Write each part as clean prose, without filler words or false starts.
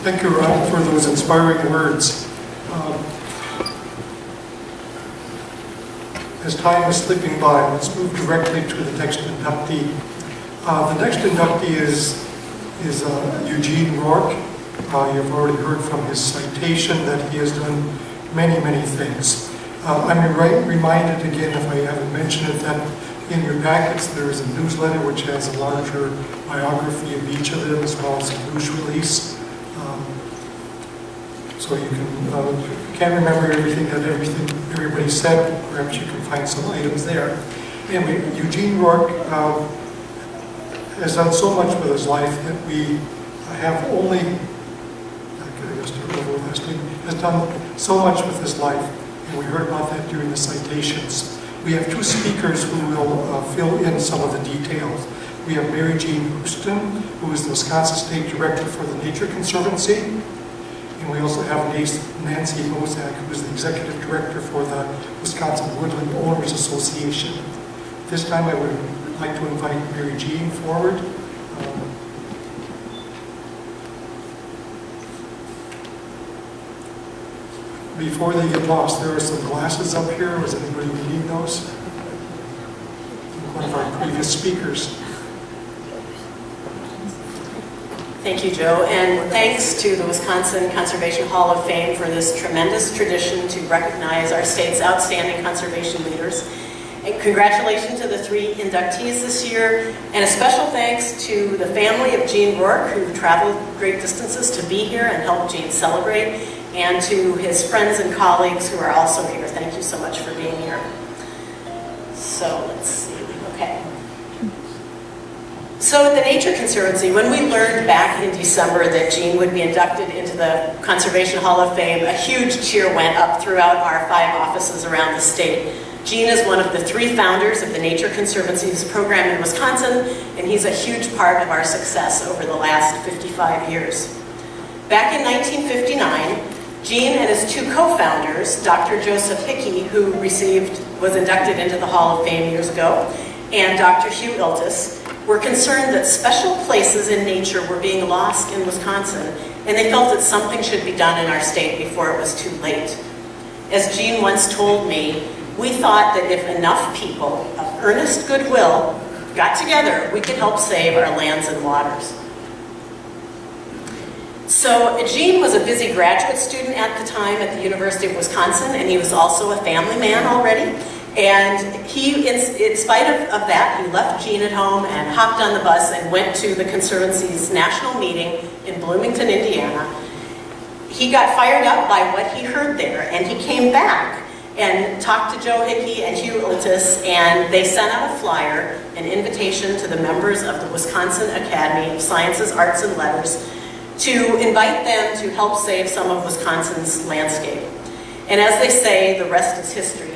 Thank you, Rob, for those inspiring words. As time is slipping by, let's move directly to the next inductee. The next inductee is Eugene Roark. You've already heard from his citation that he has done many, many things. I'm reminded again, if I haven't mentioned it, that in your packets there is a newsletter which has a larger biography of each of them, as well as a news release. So you can, if you can't remember everything that everybody said, perhaps you can find some items there. Anyway, Eugene Roark has done so much with his life that we have only, has done so much with his life, and we heard about that during the citations. We have two speakers who will fill in some of the details. We have Mary Jean Houston, who is the Wisconsin State Director for the Nature Conservancy. And we also have Nancy Bozak, who is the Executive Director for the Wisconsin Woodland Owners Association. This time I would like to invite Mary Jean forward. Before they get lost, there are some glasses up here. Was anybody needing those? One of our previous speakers. Thank you, Joe, and thanks to the Wisconsin Conservation Hall of Fame for this tremendous tradition to recognize our state's outstanding conservation leaders. And congratulations to the 3 inductees this year, and a special thanks to the family of Gene Roark, who traveled great distances to be here and help Gene celebrate, and to his friends and colleagues who are also here. Thank you so much for being here. So let's see, okay. So at the Nature Conservancy, when we learned back in December that Gene would be inducted into the Conservation Hall of Fame, a huge cheer went up throughout our 5 offices around the state. Gene is one of the 3 founders of the Nature Conservancy's program in Wisconsin, and he's a huge part of our success over the last 55 years. Back in 1959, Gene and his 2 co-founders, Dr. Joseph Hickey, who was inducted into the Hall of Fame years ago, and Dr. Hugh Iltis, were concerned that special places in nature were being lost in Wisconsin, and they felt that something should be done in our state before it was too late. As Gene once told me, we thought that if enough people of earnest goodwill got together, we could help save our lands and waters. So Gene was a busy graduate student at the time at the University of Wisconsin, and he was also a family man already. And he, in spite of that, he left Gene at home and hopped on the bus and went to the Conservancy's national meeting in Bloomington, Indiana. He got fired up by what he heard there, and he came back and talked to Joe Hickey and Hugh Iltis, and they sent out a flyer, an invitation to the members of the Wisconsin Academy of Sciences, Arts, and Letters to invite them to help save some of Wisconsin's landscape. And as they say, the rest is history.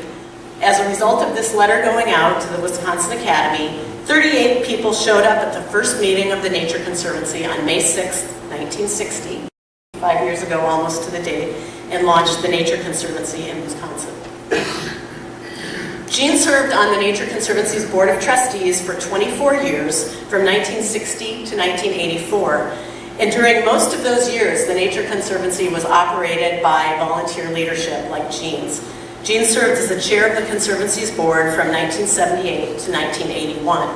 As a result of this letter going out to the Wisconsin Academy, 38 people showed up at the first meeting of the Nature Conservancy on May 6, 1960, 5 years ago almost to the date, and launched the Nature Conservancy in Wisconsin. Gene served on the Nature Conservancy's Board of Trustees for 24 years, from 1960 to 1984, and during most of those years, the Nature Conservancy was operated by volunteer leadership like Gene's. Gene served as the chair of the Conservancy's board from 1978 to 1981.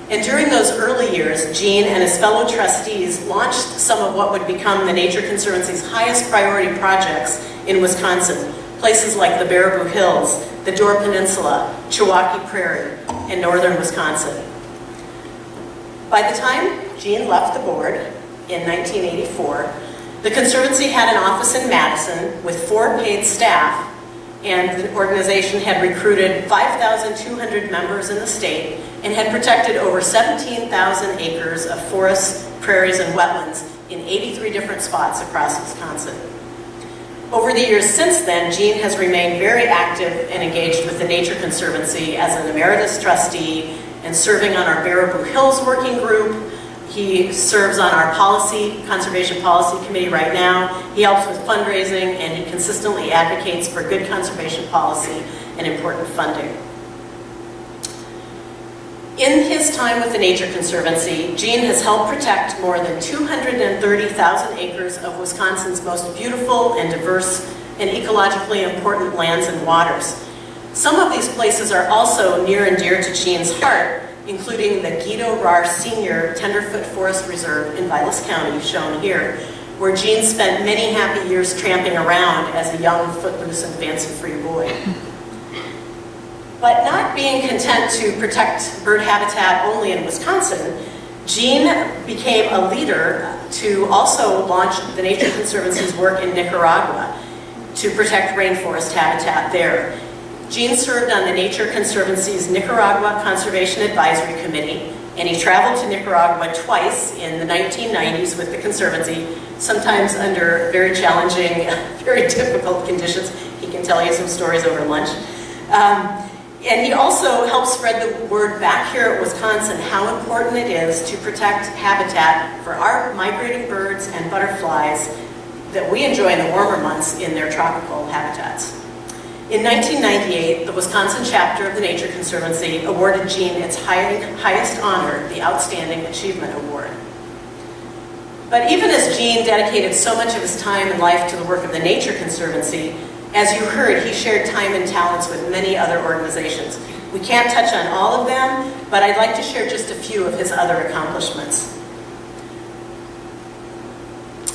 And during those early years, Gene and his fellow trustees launched some of what would become the Nature Conservancy's highest priority projects in Wisconsin, places like the Baraboo Hills, the Door Peninsula, Chewauke Prairie, and northern Wisconsin. By the time Gene left the board in 1984, the Conservancy had an office in Madison with 4 paid staff, and the organization had recruited 5,200 members in the state and had protected over 17,000 acres of forests, prairies, and wetlands in 83 different spots across Wisconsin. Over the years since then, Gene has remained very active and engaged with the Nature Conservancy as an emeritus trustee and serving on our Baraboo Hills working group. He serves on our conservation policy committee right now. He helps with fundraising, and he consistently advocates for good conservation policy and important funding. In his time with the Nature Conservancy, Gene has helped protect more than 230,000 acres of Wisconsin's most beautiful and diverse and ecologically important lands and waters. Some of these places are also near and dear to Gene's heart, including the Guido Roark Sr. Tenderfoot Forest Reserve in Vilas County, shown here, where Gene spent many happy years tramping around as a young, footloose, and fancy-free boy. But not being content to protect bird habitat only in Wisconsin, Gene became a leader to also launch the Nature Conservancy's work in Nicaragua to protect rainforest habitat there. Gene served on the Nature Conservancy's Nicaragua Conservation Advisory Committee, and he traveled to Nicaragua twice in the 1990s with the Conservancy, sometimes under very challenging, very difficult conditions. He can tell you some stories over lunch. And he also helped spread the word back here at Wisconsin how important it is to protect habitat for our migrating birds and butterflies that we enjoy in the warmer months in their tropical habitats. In 1998, the Wisconsin chapter of the Nature Conservancy awarded Gene its highest honor, the Outstanding Achievement Award. But even as Gene dedicated so much of his time and life to the work of the Nature Conservancy, as you heard, he shared time and talents with many other organizations. We can't touch on all of them, but I'd like to share just a few of his other accomplishments.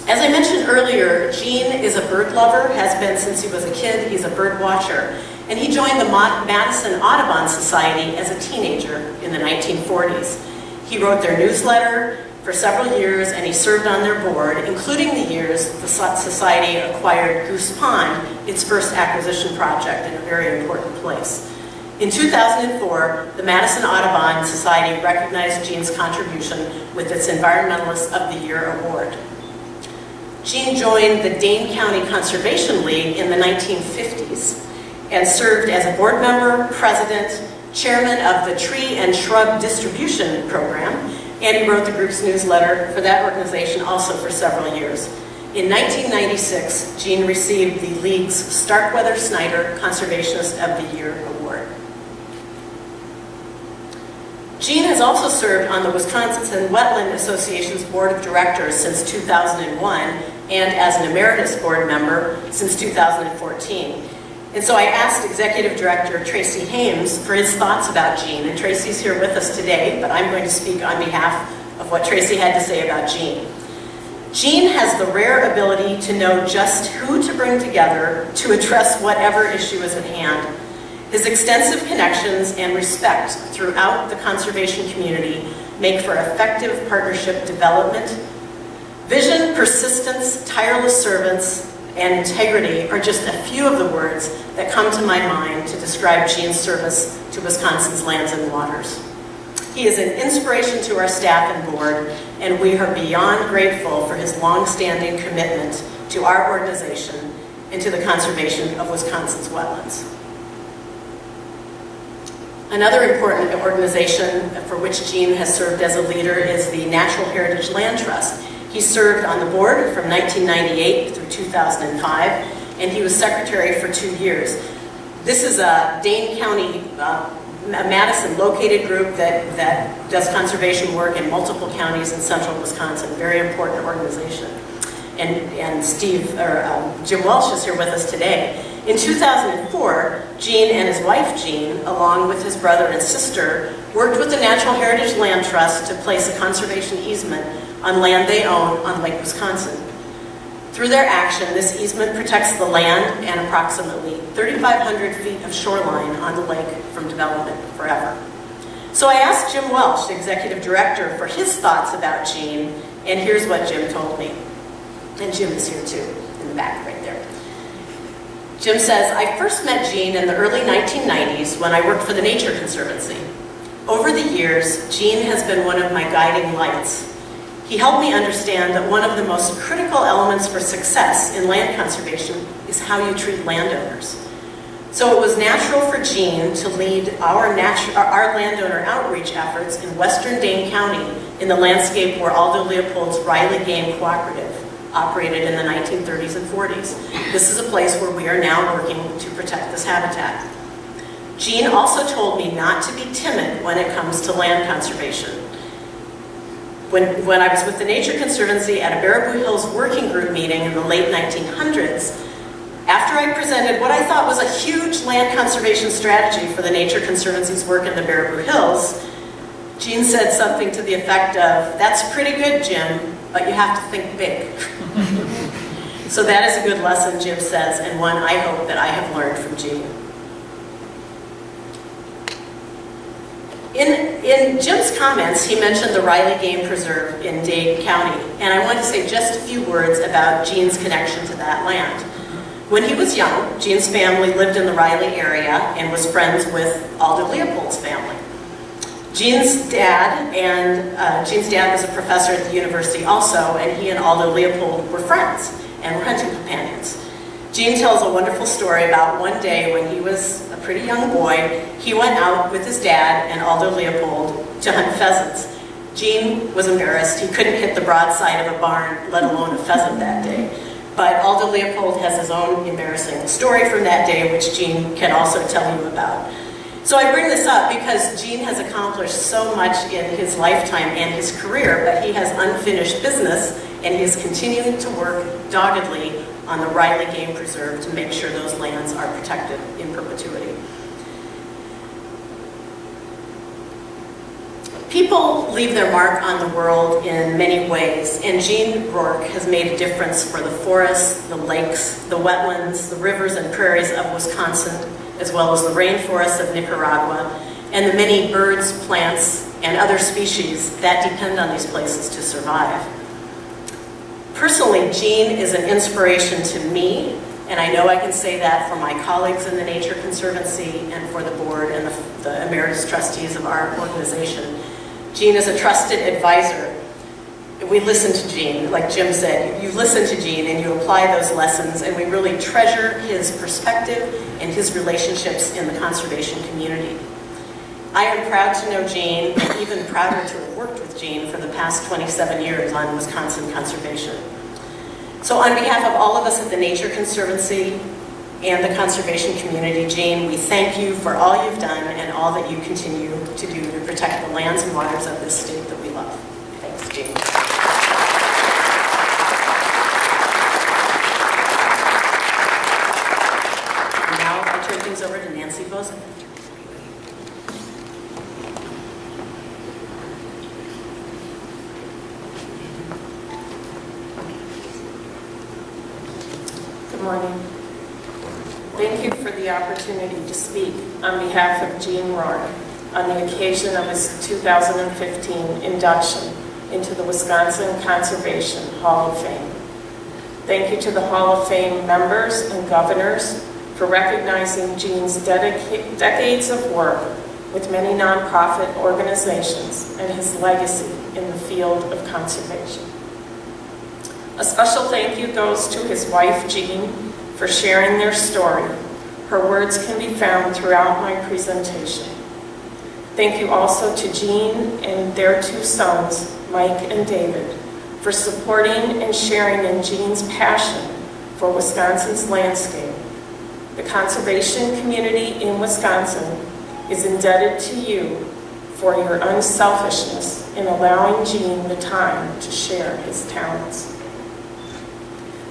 As I mentioned earlier, Gene is a bird lover, has been since he was a kid. He's a bird watcher. And he joined the Madison Audubon Society as a teenager in the 1940s. He wrote their newsletter for several years, and he served on their board, including the years the Society acquired Goose Pond, its first acquisition project in a very important place. In 2004, the Madison Audubon Society recognized Gene's contribution with its Environmentalist of the Year award. Gene joined the Dane County Conservation League in the 1950s and served as a board member, president, chairman of the Tree and Shrub Distribution Program, and he wrote the group's newsletter for that organization also for several years. In 1996, Gene received the league's Starkweather-Snyder Conservationist of the Year award. Gene has also served on the Wisconsin Wetland Association's Board of Directors since 2001 and as an emeritus board member since 2014. And so I asked Executive Director Tracy Hames for his thoughts about Gene, and Tracy's here with us today, but I'm going to speak on behalf of what Tracy had to say about Gene. Gene has the rare ability to know just who to bring together to address whatever issue is at hand. His extensive connections and respect throughout the conservation community make for effective partnership development. Vision, persistence, tireless service, and integrity are just a few of the words that come to my mind to describe Gene's service to Wisconsin's lands and waters. He is an inspiration to our staff and board, and we are beyond grateful for his long-standing commitment to our organization and to the conservation of Wisconsin's wetlands. Another important organization for which Gene has served as a leader is the Natural Heritage Land Trust. He served on the board from 1998 through 2005, and he was secretary for 2 years. This is a Dane County, Madison located group that does conservation work in multiple counties in central Wisconsin. Very important organization. And Jim Welsh is here with us today. In 2004, Gene and his wife Jean, along with his brother and sister, worked with the Natural Heritage Land Trust to place a conservation easement on land they own on Lake Wisconsin. Through their action, this easement protects the land and approximately 3,500 feet of shoreline on the lake from development forever. So I asked Jim Welsh, the executive director, for his thoughts about Gene, and here's what Jim told me. And Jim is here too, in the back right there. Jim says, I first met Gene in the early 1990s when I worked for the Nature Conservancy. Over the years, Gene has been one of my guiding lights. He helped me understand that one of the most critical elements for success in land conservation is how you treat landowners. So it was natural for Gene to lead our landowner outreach efforts in western Dane County in the landscape where Aldo Leopold's Riley Game Cooperative operated in the 1930s and 40s. This is a place where we are now working to protect this habitat. Gene also told me not to be timid when it comes to land conservation. When I was with the Nature Conservancy at a Baraboo Hills working group meeting in the late 1900s, after I presented what I thought was a huge land conservation strategy for the Nature Conservancy's work in the Baraboo Hills, Gene said something to the effect of, "That's pretty good, Jim, but you have to think big." So that is a good lesson, Jim says, and one I hope that I have learned from Gene. In Jim's comments, he mentioned the Riley Game Preserve in Dade County, and I want to say just a few words about Gene's connection to that land. When he was young, Gene's family lived in the Riley area and was friends with Aldo Leopold's family. Gene's dad was a professor at the university also, and he and Aldo Leopold were friends and were hunting companions. Gene tells a wonderful story about one day when he was a pretty young boy, he went out with his dad and Aldo Leopold to hunt pheasants. Gene was embarrassed. He couldn't hit the broadside of a barn, let alone a pheasant that day. But Aldo Leopold has his own embarrassing story from that day, which Gene can also tell you about. So I bring this up because Gene has accomplished so much in his lifetime and his career, but he has unfinished business, and he is continuing to work doggedly on the Riley Game Preserve to make sure those lands are protected in perpetuity. People leave their mark on the world in many ways, and Gene Roark has made a difference for the forests, the lakes, the wetlands, the rivers and prairies of Wisconsin, as well as the rainforests of Nicaragua, and the many birds, plants, and other species that depend on these places to survive. Personally, Gene is an inspiration to me, and I know I can say that for my colleagues in the Nature Conservancy and for the board and the emeritus trustees of our organization. Gene is a trusted advisor. We listen to Gene, like Jim said, you listen to Gene and you apply those lessons, and we really treasure his perspective and his relationships in the conservation community. I am proud to know Gene, and even prouder to have worked with Gene for the past 27 years on Wisconsin conservation. So on behalf of all of us at the Nature Conservancy and the conservation community, Gene, we thank you for all you've done and all that you continue to do to protect the lands and waters of this state that we love. Thanks, Gene. And now I'll turn things over to Nancy Bozen. Good morning. Thank you for the opportunity to speak on behalf of Gene Roark on the occasion of his 2015 induction into the Wisconsin Conservation Hall of Fame. Thank you to the Hall of Fame members and governors for recognizing Gene's decades of work with many nonprofit organizations and his legacy in the field of conservation. A special thank you goes to his wife, Jean, for sharing their story. Her words can be found throughout my presentation. Thank you also to Jean and their two sons, Mike and David, for supporting and sharing in Gene's passion for Wisconsin's landscape. The conservation community in Wisconsin is indebted to you for your unselfishness in allowing Gene the time to share his talents.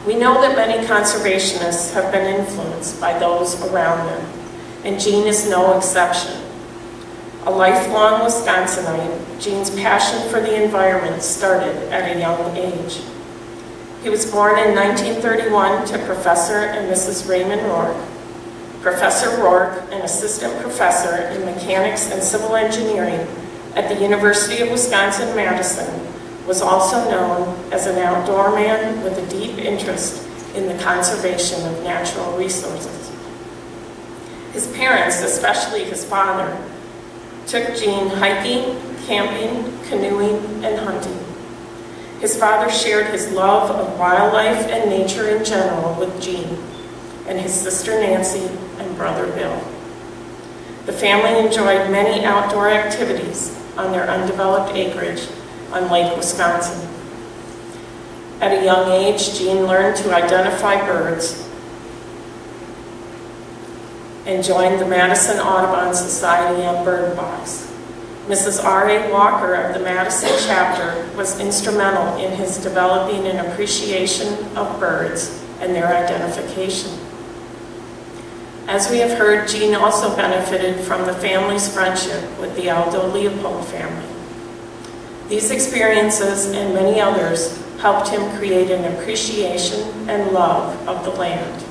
We know that many conservationists have been influenced by those around them, and Gene is no exception. A lifelong Wisconsinite, Gene's passion for the environment started at a young age. He was born in 1931 to Professor and Mrs. Raymond Roark. Professor Roark, an assistant professor in mechanics and civil engineering at the University of Wisconsin-Madison, was also known as an outdoor man with a deep interest in the conservation of natural resources. His parents, especially his father, took Gene hiking, camping, canoeing, and hunting. His father shared his love of wildlife and nature in general with Gene and his sister Nancy and brother Bill. The family enjoyed many outdoor activities on their undeveloped acreage on Lake Wisconsin. At a young age, Gene learned to identify birds and joined the Madison Audubon Society and Bird Box. Mrs. R.A. Walker of the Madison chapter was instrumental in his developing an appreciation of birds and their identification. As we have heard, Gene also benefited from the family's friendship with the Aldo Leopold family. These experiences and many others helped him create an appreciation and love of the land.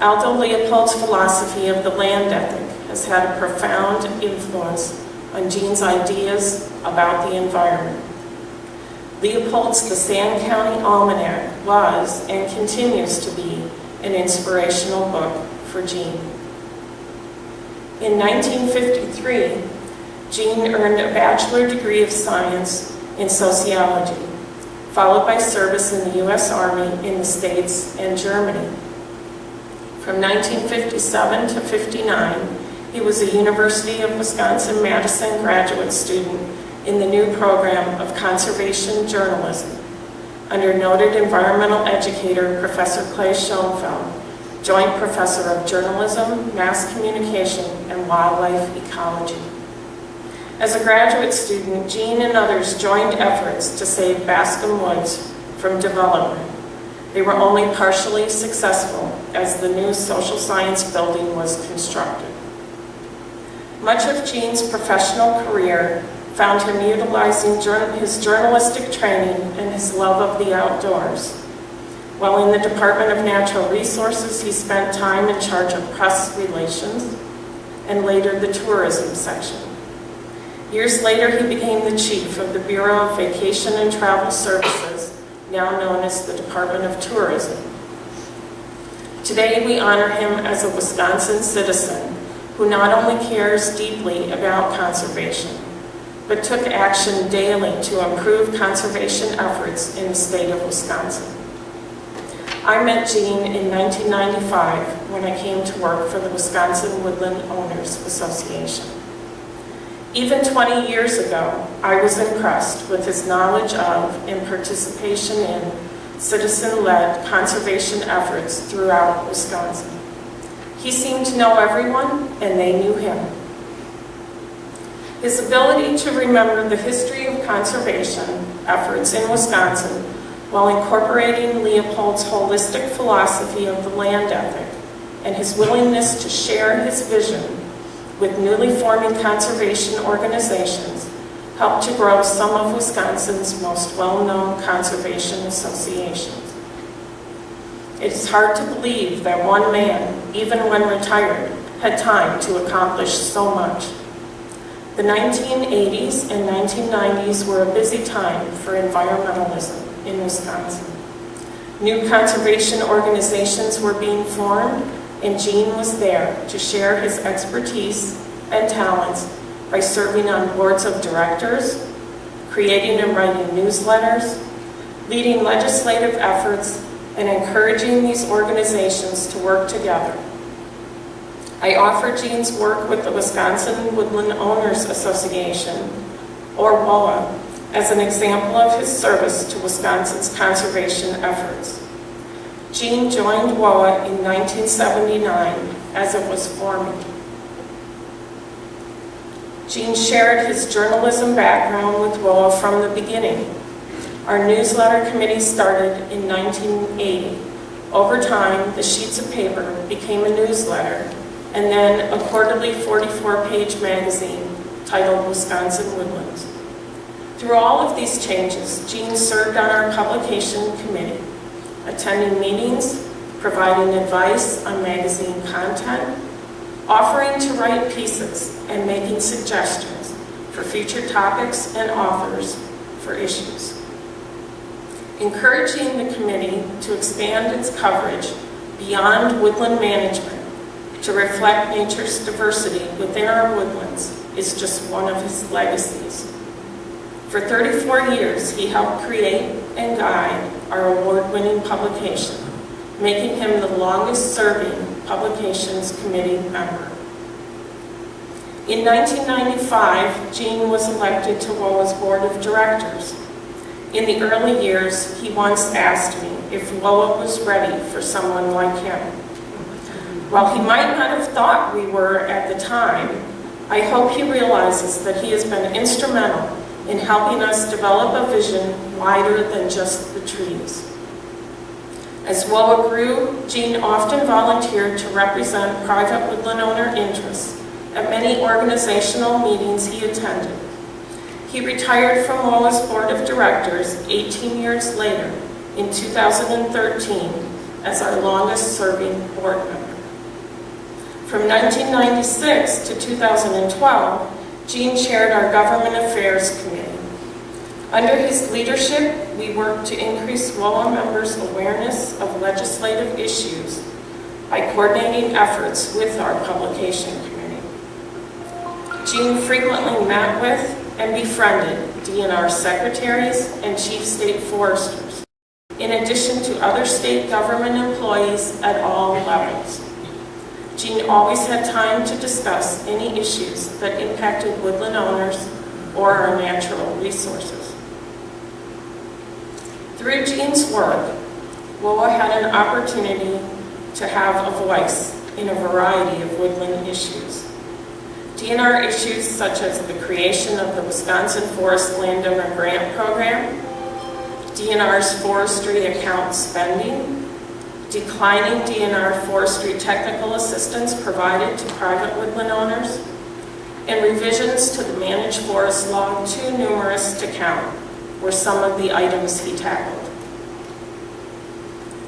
Aldo Leopold's philosophy of the land ethic has had a profound influence on Gene's ideas about the environment. Leopold's The Sand County Almanac was and continues to be an inspirational book for Gene. In 1953, Gene earned a bachelor degree of science in sociology, followed by service in the U.S. Army in the States and Germany. From 1957 to 59, he was a University of Wisconsin-Madison graduate student in the new program of conservation journalism under noted environmental educator Professor Clay Schoenfeld, Joint Professor of Journalism, Mass Communication, and Wildlife Ecology. As a graduate student, Gene and others joined efforts to save Bascom Woods from development. They were only partially successful as the new social science building was constructed. Much of Gene's professional career found him utilizing his journalistic training and his love of the outdoors. While in the Department of Natural Resources, he spent time in charge of press relations and later the tourism section. Years later, he became the chief of the Bureau of Vacation and Travel Services, now known as the Department of Tourism. Today, we honor him as a Wisconsin citizen who not only cares deeply about conservation, but took action daily to improve conservation efforts in the state of Wisconsin. I met Gene in 1995 when I came to work for the Wisconsin Woodland Owners Association. Even 20 years ago, I was impressed with his knowledge of and participation in citizen-led conservation efforts throughout Wisconsin. He seemed to know everyone, and they knew him. His ability to remember the history of conservation efforts in Wisconsin while incorporating Leopold's holistic philosophy of the land ethic and his willingness to share his vision with newly forming conservation organizations helped to grow some of Wisconsin's most well-known conservation associations. It is hard to believe that one man, even when retired, had time to accomplish so much. The 1980s and 1990s were a busy time for environmentalism in Wisconsin. New conservation organizations were being formed, and Gene was there to share his expertise and talents by serving on boards of directors, creating and writing newsletters, leading legislative efforts, and encouraging these organizations to work together. I offer Gene's work with the Wisconsin Woodland Owners Association, or WOA, as an example of his service to Wisconsin's conservation efforts. Gene joined WOA in 1979 as it was forming. Gene shared his journalism background with WOA from the beginning. Our newsletter committee started in 1980. Over time, the sheets of paper became a newsletter, and then a quarterly 44-page magazine titled Wisconsin Woodlands. Through all of these changes, Gene served on our publication committee, attending meetings, providing advice on magazine content, offering to write pieces, and making suggestions for future topics and authors for issues. Encouraging the committee to expand its coverage beyond woodland management to reflect nature's diversity within our woodlands is just one of his legacies. For 34 years, he helped create and guide our award-winning publication, making him the longest-serving publications committee member. In 1995, Gene was elected to WOA's board of directors. In the early years, he once asked me if WOA was ready for someone like him. While he might not have thought we were at the time, I hope he realizes that he has been instrumental in helping us develop a vision wider than just the trees. As WOA grew, Gene often volunteered to represent private woodland owner interests at many organizational meetings he attended. He retired from WOA's board of directors 18 years later in 2013 as our longest serving board member. From 1996 to 2012, Gene chaired our Government Affairs Committee. Under his leadership, we worked to increase WOA members' awareness of legislative issues by coordinating efforts with our publication committee. Gene frequently met with and befriended DNR secretaries and chief state foresters, in addition to other state government employees at all levels. Gene always had time to discuss any issues that impacted woodland owners or our natural resources. Through Gene's work, WOA had an opportunity to have a voice in a variety of woodland issues. DNR issues such as the creation of the Wisconsin Forest Landowner Grant Program, DNR's forestry account spending, declining DNR forestry technical assistance provided to private woodland owners, and revisions to the managed forest law too numerous to count were some of the items he tackled.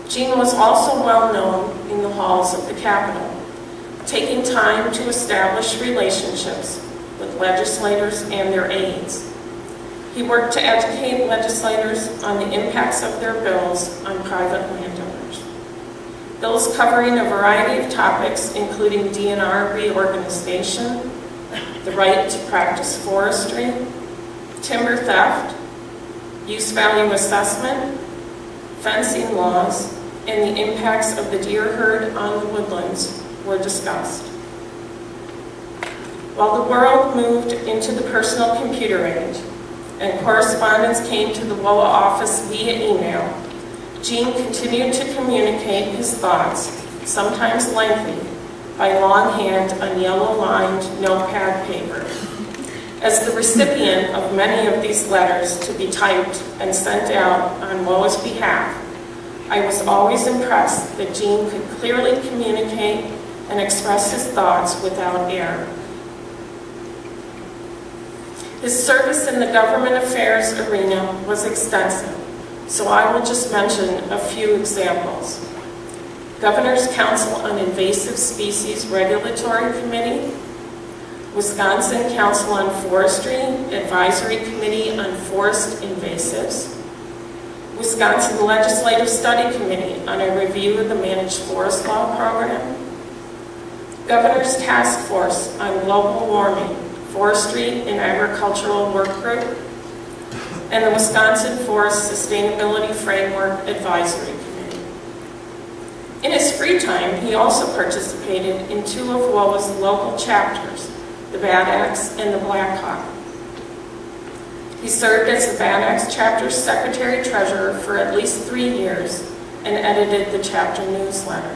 Gene was also well known in the halls of the Capitol, taking time to establish relationships with legislators and their aides. He worked to educate legislators on the impacts of their bills on private landowners. Bills covering a variety of topics, including DNR reorganization, the right to practice forestry, timber theft, use value assessment, fencing laws, and the impacts of the deer herd on the woodlands were discussed. While the world moved into the personal computer age and correspondence came to the WOA office via email, Gene continued to communicate his thoughts, sometimes lengthy, by longhand on yellow-lined notepad paper. As the recipient of many of these letters to be typed and sent out on WOA's behalf, I was always impressed that Gene could clearly communicate and express his thoughts without error. His service in the government affairs arena was extensive, so I will just mention a few examples. Governor's Council on Invasive Species Regulatory Committee, Wisconsin Council on Forestry Advisory Committee on Forest Invasives, Wisconsin Legislative Study Committee on a review of the Managed Forest Law Program, Governor's Task Force on Global Warming, Forestry and Agricultural Work Group, and the Wisconsin Forest Sustainability Framework Advisory Committee. In his free time, he also participated in two of WOA's local chapters, the Bad Axe and the Black Hawk. He served as the Bad Axe chapter's secretary-treasurer for at least 3 years and edited the chapter newsletter.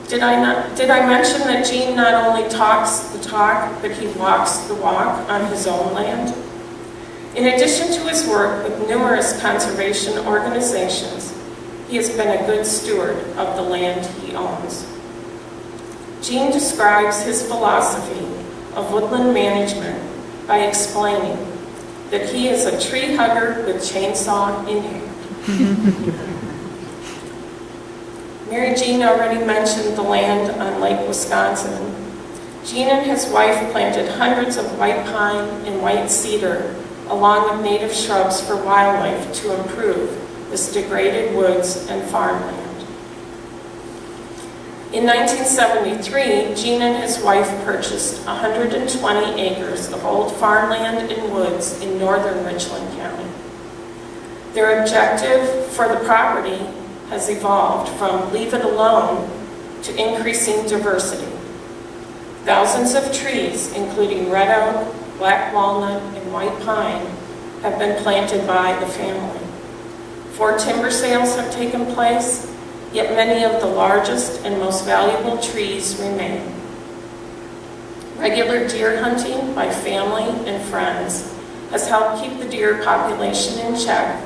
Did I mention that Gene not only talks the talk, but he walks the walk on his own land? In addition to his work with numerous conservation organizations, he has been a good steward of the land he owns. Gene describes his philosophy of woodland management by explaining that he is a tree hugger with chainsaw in hand. Mary Jean already mentioned the land on Lake Wisconsin. Gene and his wife planted hundreds of white pine and white cedar along with native shrubs for wildlife to improve this degraded woods and farmland. In 1973, Gene and his wife purchased 120 acres of old farmland and woods in northern Richland County. Their objective for the property has evolved from leave it alone to increasing diversity. Thousands of trees, including red oak, black walnut, and white pine, have been planted by the family. 4 timber sales have taken place. yet many of the largest and most valuable trees remain. Regular deer hunting by family and friends has helped keep the deer population in check,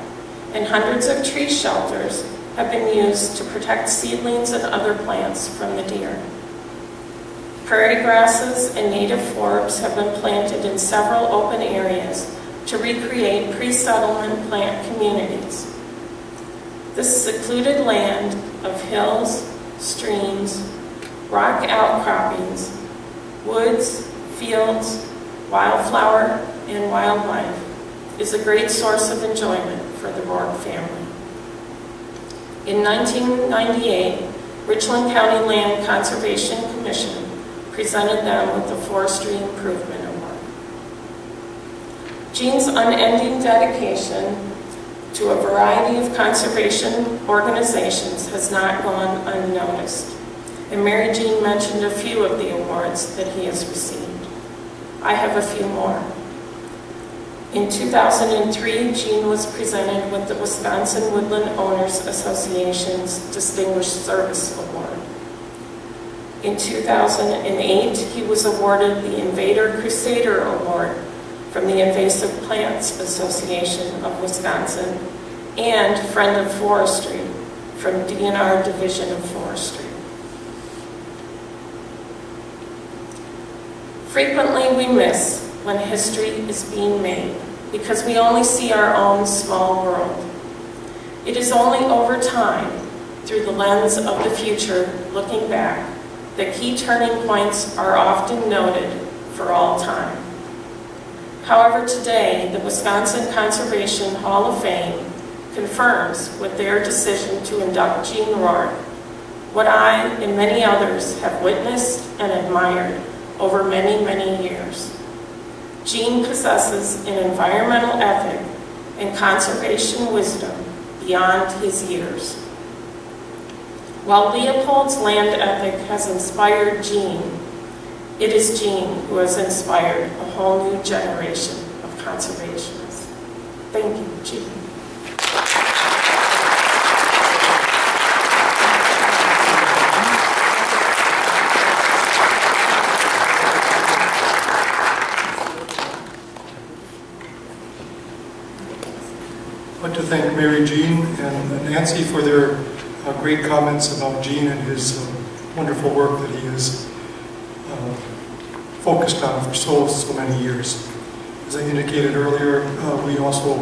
and hundreds of tree shelters have been used to protect seedlings and other plants from the deer. Prairie grasses and native forbs have been planted in several open areas to recreate pre-settlement plant communities. This secluded land of hills, streams, rock outcroppings, woods, fields, wildflower, and wildlife is a great source of enjoyment for the Roark family. In 1998, Richland County Land Conservation Commission presented them with the Forestry Improvement Award. Gene's unending dedication to a variety of conservation organizations has not gone unnoticed, and Mary Jean mentioned a few of the awards that he has received. I have a few more. In 2003, Gene was presented with the Wisconsin Woodland Owners Association's Distinguished Service Award. In 2008, he was awarded the Invader Crusader Award from the Invasive Plants Association of Wisconsin and Friend of Forestry from DNR Division of Forestry. Frequently we miss when history is being made because we only see our own small world. It is only over time, through the lens of the future, looking back, that key turning points are often noted for all time. However, today, the Wisconsin Conservation Hall of Fame confirms with their decision to induct Gene Roark what I and many others have witnessed and admired over many, many years. Gene possesses an environmental ethic and conservation wisdom beyond his years. While Leopold's land ethic has inspired Gene, it is Gene who has inspired a whole new generation of conservationists. Thank you, Gene. I want to thank Mary Jean and Nancy for their great comments about Gene and his wonderful work that he has focused on for so many years. As I indicated earlier, we also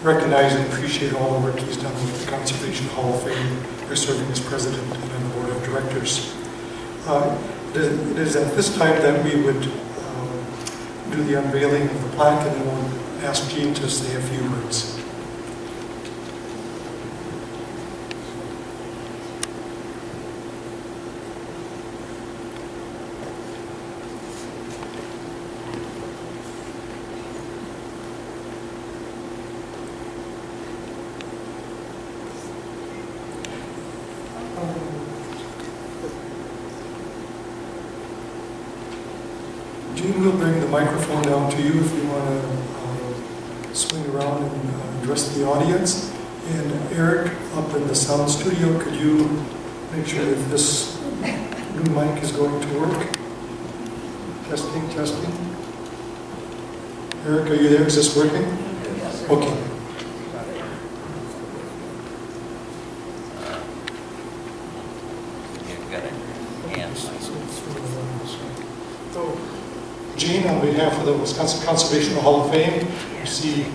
recognize and appreciate all the work he's done with the Conservation Hall of Fame by serving as president and on the board of directors. It is at this time that we would do the unveiling of the plaque, and then we'll ask Gene to say a few words. Gene will bring the microphone down to you if you want to swing around and address the audience. And Eric, up in the sound studio, could you make sure that this new mic is going to work? Testing, testing. Eric, are you there? Is this working? Yes. Okay. You've got it. Hands. Gene, on behalf of the Wisconsin Conservation Hall of Fame, you see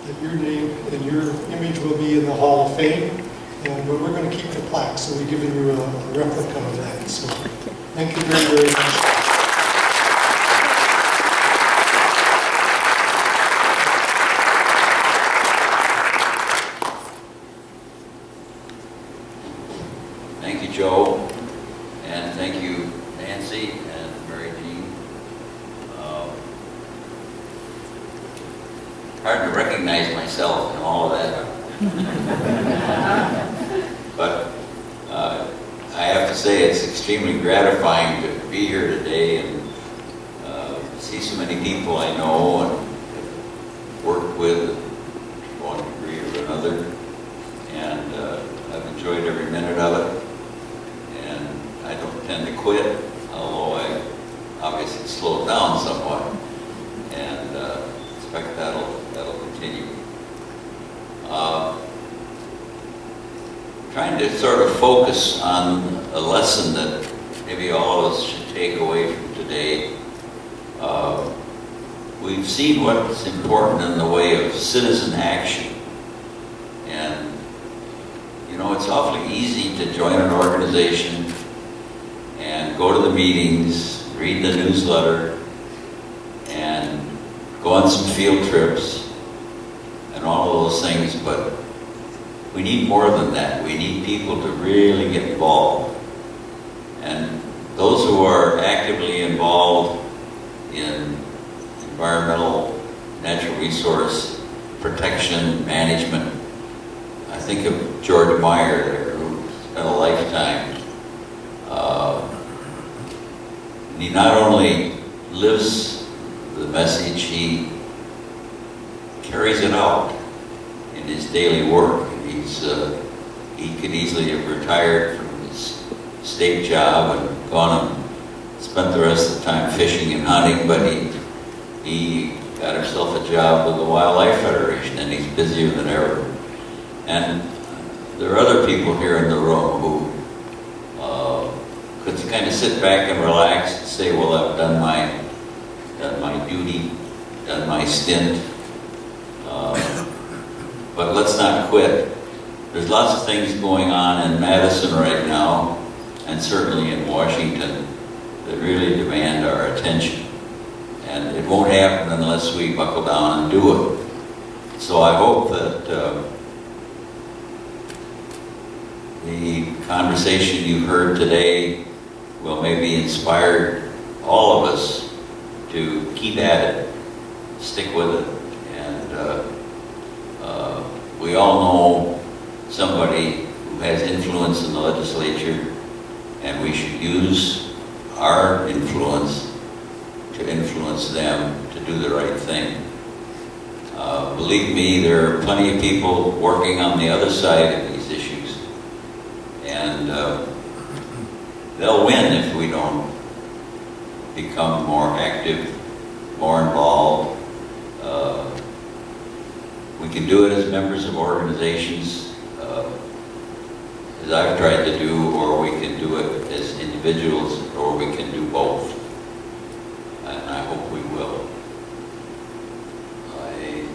that your name and your image will be in the Hall of Fame, and we're going to keep the plaque, so we're giving you a replica of that. So thank you very, very much. Thank you, Joe, and thank you, Nancy and Mary Jean. Hard to recognize myself in all of that. But I have to say it's extremely gratifying to be here today and see so many people I know and worked with to one degree or another. And I've enjoyed every minute of it. trying to sort of focus on a lesson that maybe all of us should take away from today. We've seen what's important in the way of citizen action. And, you know, it's awfully easy to join an organization and go to the meetings, read the newsletter, and go on some field trips and all of those things, but we need more than that. We need people to really get involved. And those who are actively involved in environmental, natural resource protection, management, I think of George Meyer there, who spent a lifetime. He not only lives the message, he carries it out in his daily work. He could easily have retired from his state job and gone and spent the rest of the time fishing and hunting, but he got himself a job with the Wildlife Federation, and he's busier than ever. And there are other people here in the room who could kind of sit back and relax and say, well, I've done my duty, done my stint, but let's not quit. There's lots of things going on in Madison right now, and certainly in Washington, that really demand our attention. And it won't happen unless we buckle down and do it. So I hope that the conversation you heard today will maybe inspire all of us to keep at it, stick with it. And we all know somebody who has influence in the legislature, and we should use our influence to influence them to do the right thing. Believe me, there are plenty of people working on the other side of these issues, and they'll win if we don't become more active, more involved. We can do it as members of organizations, as I've tried to do, or we can do it as individuals, or we can do both. And I hope we will. I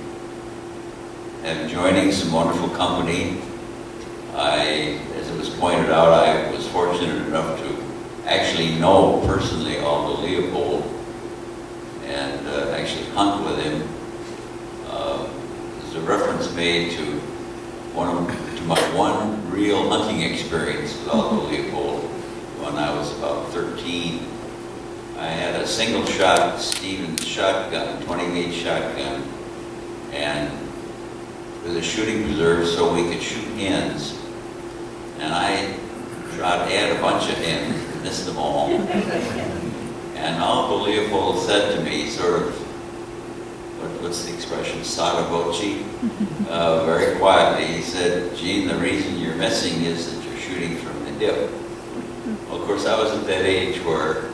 am joining some wonderful company. As it was pointed out, I was fortunate enough to actually know personally Aldo Leopold and actually hunt with him. There's a reference made to my one real hunting experience with Aldo Leopold when I was about 13. I had a single shot Stevens shotgun, 20-gauge shotgun, and with a shooting preserve so we could shoot hens. And I shot at a bunch of hens, missed them all. And Aldo Leopold said to me, sort of, what's the expression, sotto voce, very quietly, he said, Gene, the reason you're missing is that you're shooting from the hip. Well, of course, I was at that age where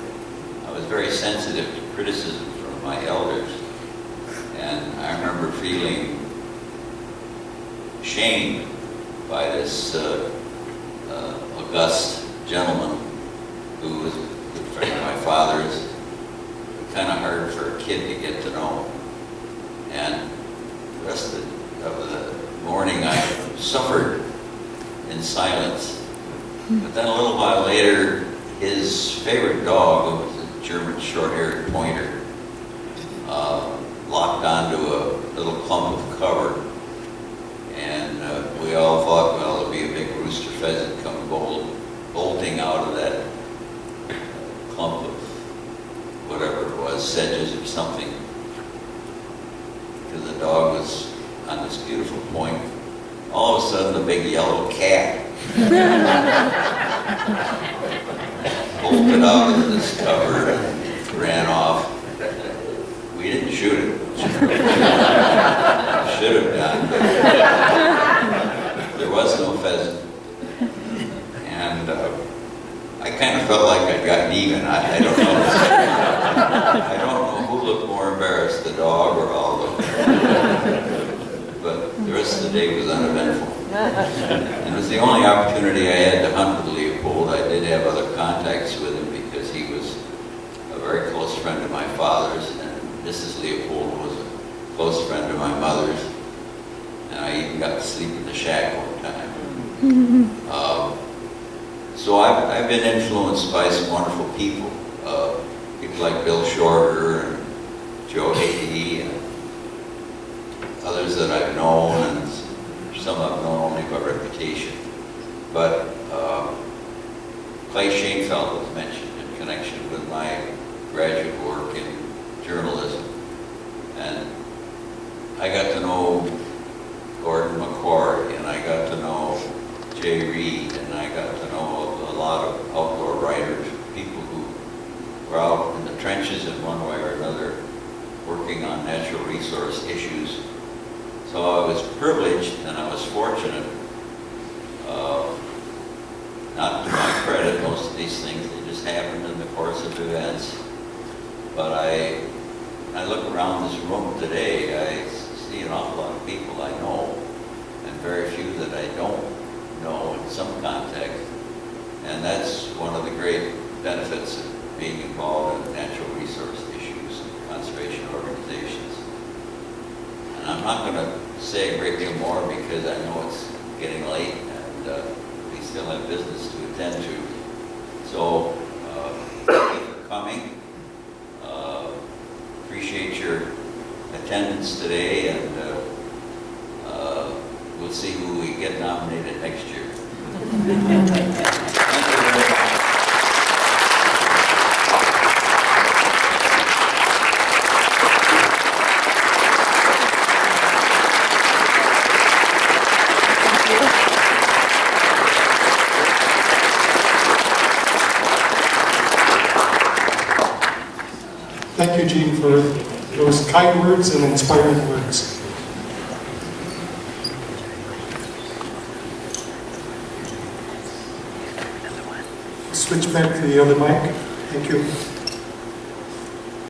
I was very sensitive to criticism from my elders. And I remember feeling shamed by this august gentleman who was a good friend of my father's, kind of hard for a kid to get to know. And the rest of the morning I suffered in silence. But then a little while later, his favorite dog, who was a German short-haired pointer, locked onto a little clump of cover. And we all thought, well, there'll be a big rooster pheasant come bolting out of that clump of whatever it was, sedges or something. Because the dog was on this beautiful point. All of a sudden, the big yellow cat bolted out of this cover and ran off. We didn't shoot it. Should have done. There was no pheasant. And I kind of felt like I'd gotten even. I don't know. I don't know who looked more embarrassed, the dog or Aldo. But the rest of the day was uneventful. It was the only opportunity I had to hunt with Leopold. I did have other contacts with him because he was a very close friend of my father's, and Mrs. Leopold was a close friend of my mother's, and I even got to sleep in the shack one time. So I've been influenced by some wonderful people. People like Bill Shorter and Joe Haiti and others that I've known, and some I've known only by reputation. But Clay Shanefield was mentioned in connection with my graduate work in journalism. And I got to know Gordon McQuarrie, and I got to know Jay Reed, and I got to know a lot of outdoor writers, people who were out in the trenches in one way or another, working on natural resource issues. So I was privileged and I was fortunate, not to my credit, most of these things, they just happened in the course of events. But I look around this room today, I see an awful lot of people I know, and very few that I don't know in some context. And that's one of the great benefits of being involved in natural resource issues and conservation organizations. And I'm not going to say a great deal more because I know it's getting late and we still have business to attend to. So, thank you for coming. Appreciate your attendance today, and we'll see who we get nominated next year. Thank you very much. Thank you, Eugene, for those kind words and inspiring words. Switch back to the other mic. Thank you.